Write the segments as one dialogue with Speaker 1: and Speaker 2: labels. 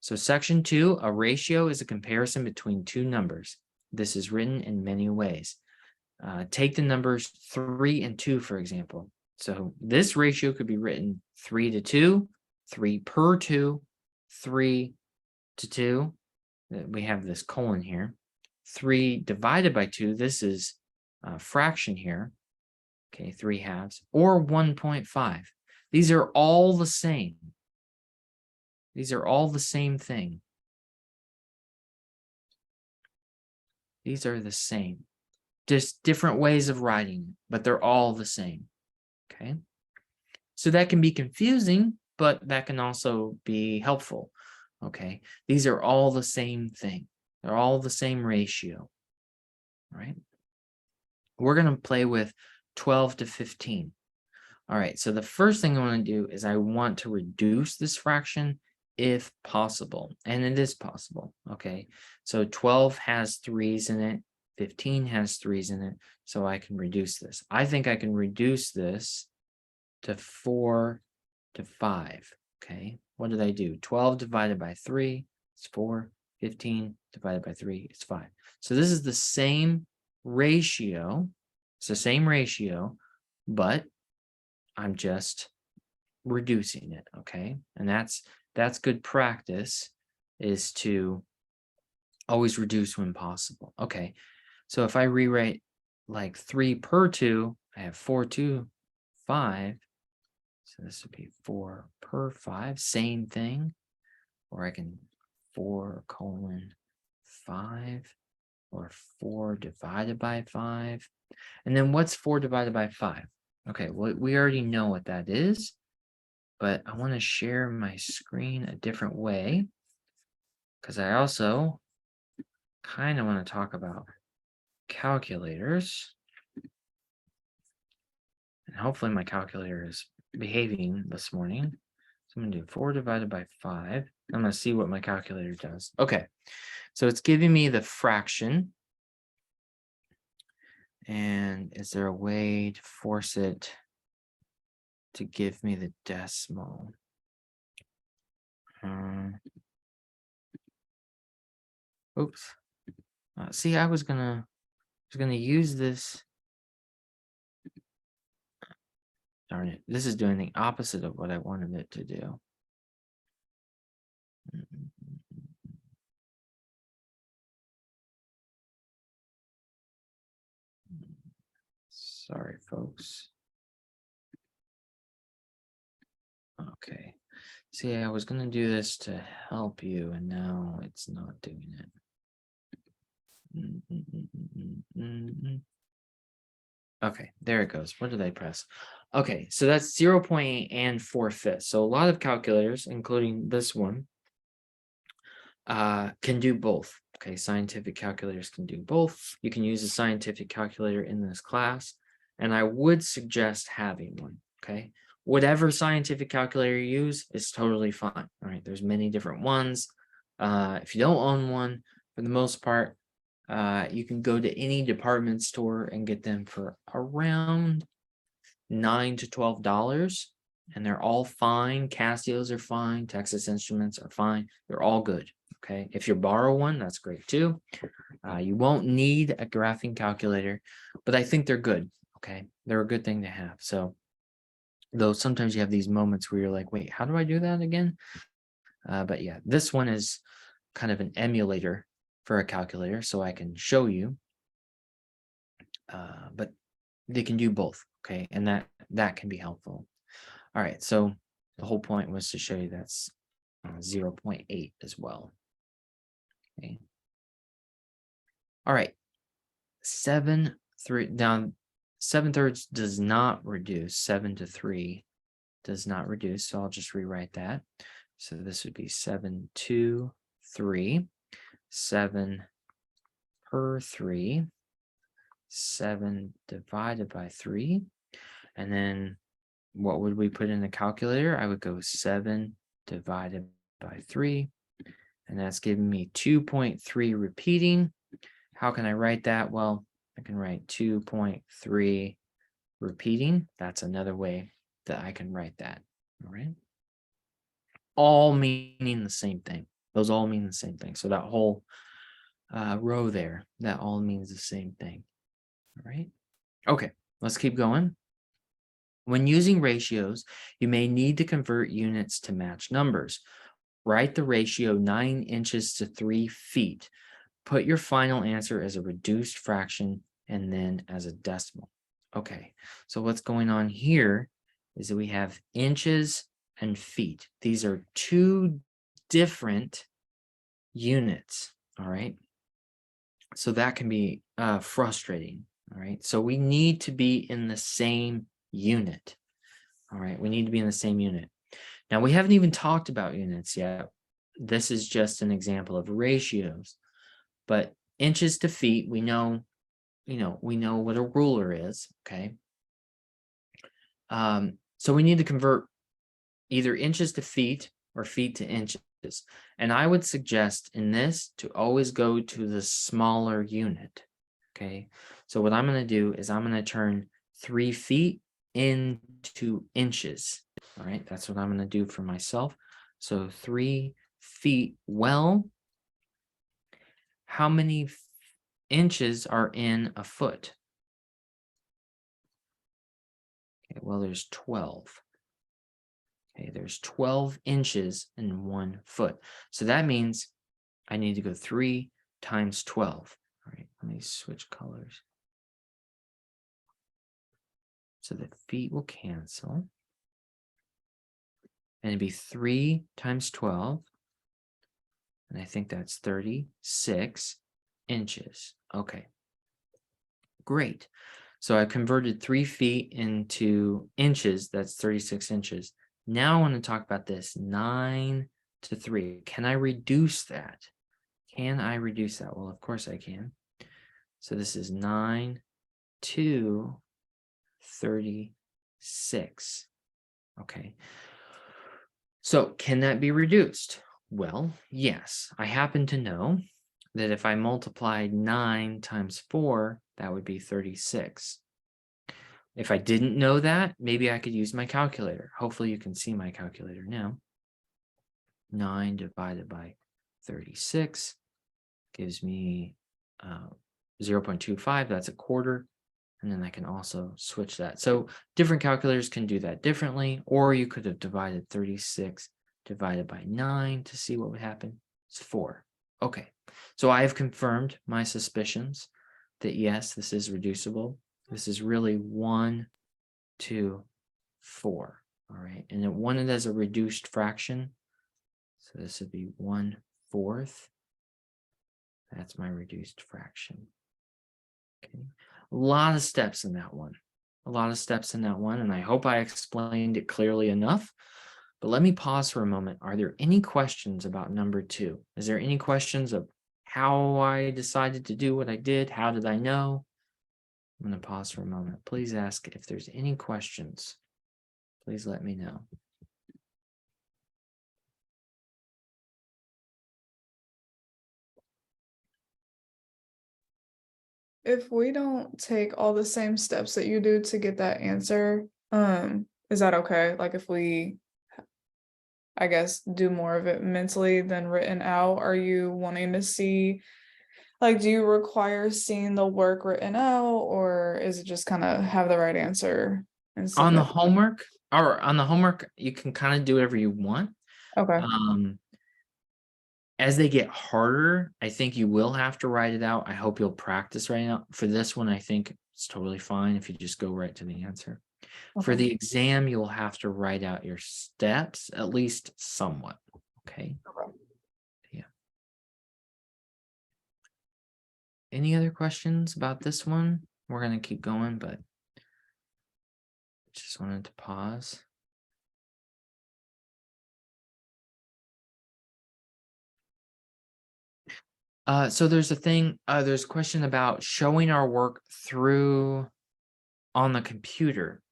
Speaker 1: So section 2, a ratio is a comparison between two numbers. This is written in many ways. Take the numbers 3 and 2, for example. So this ratio could be written 3 to 2, 3 per 2, 3 to 2. We have this colon here. 3 divided by 2, this is a fraction here. Okay, 3 halves, or 1.5. These are all the same. These are all the same thing. These are the same. Just different ways of writing it, but they're all the same. Okay. So that can be confusing, but that can also be helpful. Okay. These are all the same thing. They're all the same ratio. Right. We're going to play with 12 to 15. All right. So the first thing I want to do is I want to reduce this fraction if possible. And it is possible. Okay. So 12 has 3's in it. 15 has 3's in it. So I can reduce this. I think I can reduce this to 4 to 5. Okay. What did I do? 12 divided by 3 is 4. 15 divided by 3 is 5. So this is the same ratio. It's the same ratio, but I'm just reducing it. Okay. And that's good practice, is to always reduce when possible. Okay. So if I rewrite like 3 per 2, I have 4 to 5. So this would be 4 per 5, same thing. Or I can 4 colon 5, or 4 divided by 5. And then what's 4 divided by 5? Okay, well, we already know what that is, but I want to share my screen a different way, because I also kind of want to talk about calculators. And hopefully my calculator is behaving this morning. So I'm going to do 4 divided by 5. I'm going to see what my calculator does. Okay, so it's giving me the fraction. And is there a way to force it to give me the decimal? Oops. See, I was gonna use this. Darn it! This is doing the opposite of what I wanted it to do. Sorry, folks. Okay. See, I was gonna do this to help you, and now it's not doing it. Okay, there it goes. What did I press? Okay, so that's 0.8 and 4/5. So a lot of calculators, including this one, can do both. Okay, scientific calculators can do both. You can use a scientific calculator in this class, and I would suggest having one. Okay, whatever scientific calculator you use is totally fine. All right, there's many different ones. If you don't own one, for the most part, you can go to any department store and get them for around $9 to $12, and they're all fine. Casios are fine. Texas Instruments are fine. They're all good. Okay, if you borrow one, that's great too. You won't need a graphing calculator, but I think they're good. Okay, they're a good thing to have. So, though sometimes you have these moments where you're like, wait, how do I do that again? But yeah, this one is kind of an emulator for a calculator, so I can show you. But they can do both. Okay, and that can be helpful. All right, so the whole point was to show you that's 0.8 as well. Okay. All right, 7/3 down. 7/3 does not reduce. 7 to 3 does not reduce, so I'll just rewrite that. So this would be 7 to 3, 7 per 3, 7 divided by 3, and then what would we put in the calculator? I would go 7 divided by 3, and that's giving me 2.3 repeating. How can I write that? Well, I can write 2.3 repeating. That's another way that I can write that. All right. All meaning the same thing. Those all mean the same thing. So that whole row there, that all means the same thing. All right. Okay, let's keep going. When using ratios, you may need to convert units to match numbers. Write the ratio 9 inches to 3 feet. Put your final answer as a reduced fraction and then as a decimal. Okay, so what's going on here is that we have inches and feet. These are two different units, all right? So that can be frustrating, all right? So we need to be in the same unit, all right? We need to be in the same unit. Now, we haven't even talked about units yet. This is just an example of ratios, but inches to feet, we know what a ruler is, okay? So we need to convert either inches to feet or feet to inches. And I would suggest in this to always go to the smaller unit, okay? So what I'm going to do is I'm going to turn 3 feet into inches, all right? That's what I'm going to do for myself. So 3 feet, well, how many inches are in a foot? Okay, well, there's 12. Okay, there's 12 inches in 1 foot. So that means I need to go 3 times 12. All right, let me switch colors. So the feet will cancel. And it'd be 3 times 12. And I think that's 36 inches. Okay, great. So I converted 3 feet into inches. That's 36 inches. Now I want to talk about this 9 to 3. Can I reduce that? Can I reduce that? Well, of course I can. So this is 9 to 36. Okay. So can that be reduced? Well, yes. I happen to know that if I multiplied 9 times 4, that would be 36. If I didn't know that, maybe I could use my calculator. Hopefully you can see my calculator now. 9 divided by 36 gives me 0.25. That's a quarter. And then I can also switch that. So different calculators can do that differently, or you could have divided 36 divided by 9 to see what would happen. It's 4. Okay, so I have confirmed my suspicions that yes, this is reducible. This is really 1 to 4. All right, and it wanted as a reduced fraction. So this would be 1/4. That's my reduced fraction. Okay, a lot of steps in that one. And I hope I explained it clearly enough. But let me pause for a moment. Are there any questions about number 2? Is there any questions of how I decided to do what I did? How did I know? I'm going to pause for a moment. Please ask if there's any questions. Please let me know.
Speaker 2: If we don't take all the same steps that you do to get that answer, is that okay? Like if we, I guess, do more of it mentally than written out, are you wanting to see, like, do you require seeing the work written out, or is it just kind of have the right answer and
Speaker 1: On the
Speaker 2: submit?
Speaker 1: homework, you can kind of do whatever you want.
Speaker 2: Okay.
Speaker 1: As they get harder, I think you will have to write it out. I hope you'll practice writing out. For this one, I think it's totally fine if you just go right to the answer. For
Speaker 2: Okay.
Speaker 1: the exam, you'll have to write out your steps, at least somewhat. Okay.
Speaker 2: Okay.
Speaker 1: Yeah. Any other questions about this one? We're going to keep going, but just wanted to pause. So there's there's a question about showing our work through on the computer.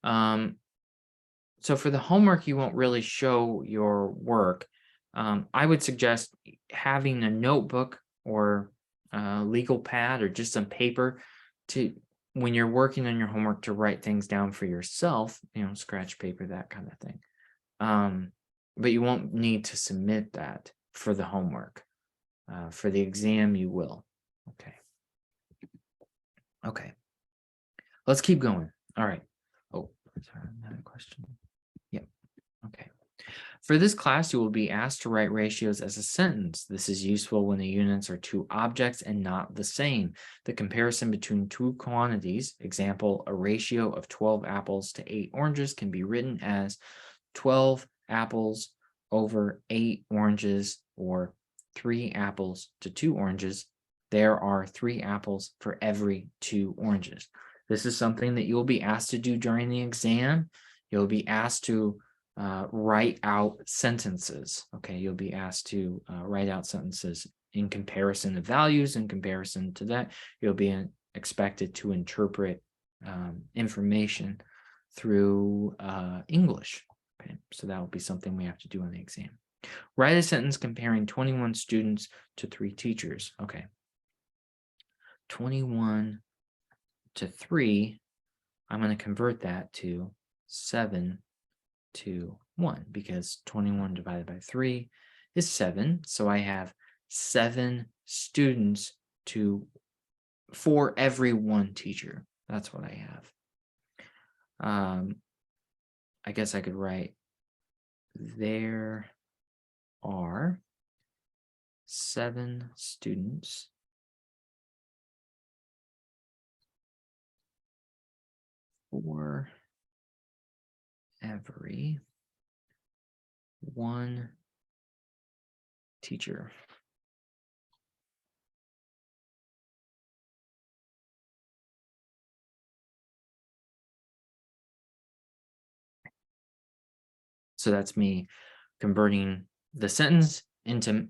Speaker 1: So for the homework, you won't really show your work. I would suggest having a notebook or a legal pad or just some paper to, when you're working on your homework, to write things down for yourself, scratch paper, that kind of thing. But you won't need to submit that for the homework. For the exam, you will. Okay. Let's keep going. All right. Oh, sorry, another question. Yep. Okay. For this class, you will be asked to write ratios as a sentence. This is useful when the units are two objects and not the same. The comparison between two quantities, example, a ratio of 12 apples to 8 oranges, can be written as 12 apples over 8 oranges, or 3 apples to 2 oranges. There are 3 apples for every 2 oranges. This is something that you'll be asked to do during the exam. You'll be asked to write out sentences. Okay, you'll be asked to write out sentences in comparison of values. In comparison to that, you'll be expected to interpret information through English. Okay, so that will be something we have to do on the exam. Write a sentence comparing 21 students to 3 teachers. Okay, 21 to 3, I'm going to convert that to 7 to 1, because 21 divided by 3 is 7. So I have 7 students for every 1 teacher. That's what I have. I guess I could write, there are 7 students for every 1 teacher. So that's me converting the sentence into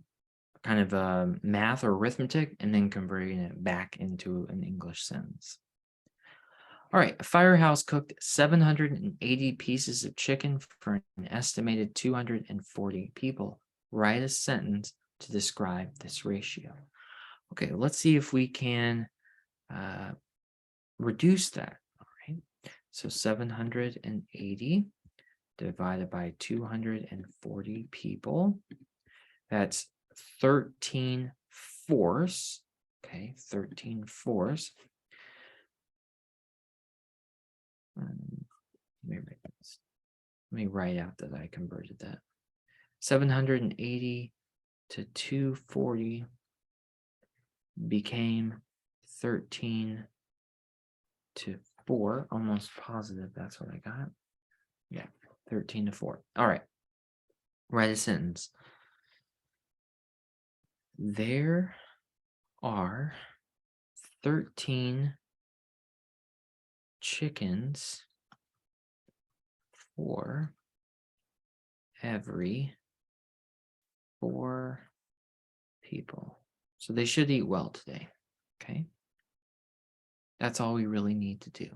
Speaker 1: kind of math or arithmetic, and then converting it back into an English sentence. All right, a firehouse cooked 780 pieces of chicken for an estimated 240 people. Write a sentence to describe this ratio. Okay, let's see if we can reduce that. All right, so 780 divided by 240 people. That's 13 fourths. Okay, 13 fourths. Let me write out that I converted that. 780 to 240 became 13 to 4. Almost positive that's what I got. Yeah, 13 to 4. All right. Write a sentence. There are 13 chickens for every 4 people. So they should eat well today. Okay. That's all we really need to do.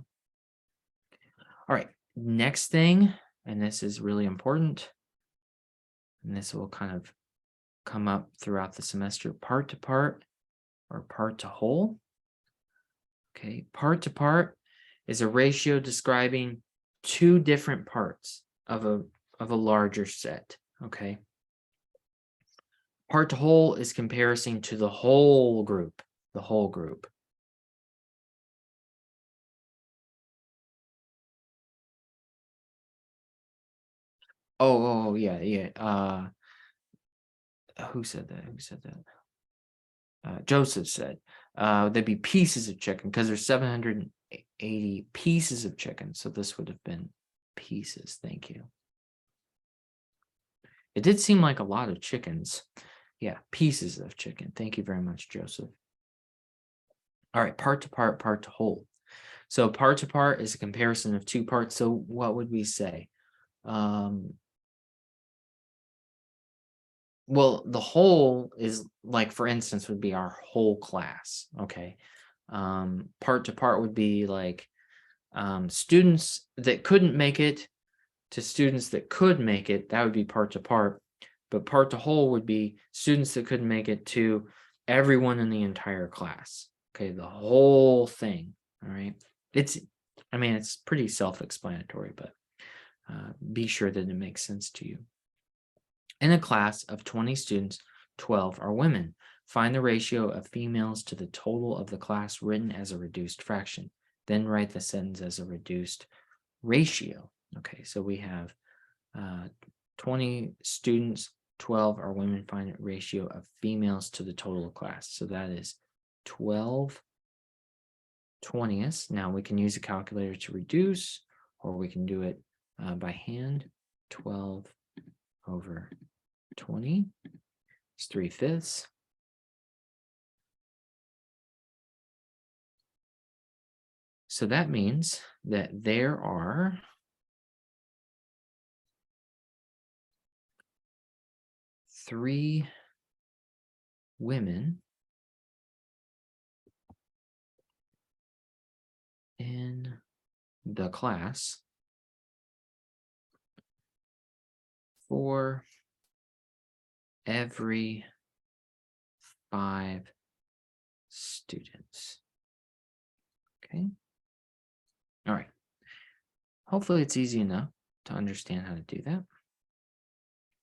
Speaker 1: All right. Next thing, and this is really important, and this will kind of come up throughout the semester, part to part or part to whole. Okay. Part to part is a ratio describing 2 different parts of a larger set. Okay. Part to whole is comparison to the whole group. The whole group. Oh, yeah. Who said that? Joseph said there'd be pieces of chicken because there's 780 pieces of chicken. So this would have been pieces. Thank you. It did seem like a lot of chickens. Yeah, pieces of chicken. Thank you very much, Joseph. All right, part to part, part to whole. So part to part is a comparison of 2 parts. So what would we say? Well, the whole is like, for instance, would be our whole class. Okay. Part to part would be like students that couldn't make it to students that could make it. That would be part to part. But part to whole would be students that couldn't make it to everyone in the entire class. Okay, the whole thing. All right. It's pretty self-explanatory, but be sure that it makes sense to you. In a class of 20 students, 12 are women. Find the ratio of females to the total of the class written as a reduced fraction. Then write the sentence as a reduced ratio. Okay, so we have 20 students, 12 are women. Find a ratio of females to the total of class. So that is 12 20ths. Now we can use a calculator to reduce, or we can do it by hand. 12 over 20 is 3/5. So that means that there are 3 women in the class for every 5 students. Okay. All right. Hopefully it's easy enough to understand how to do that.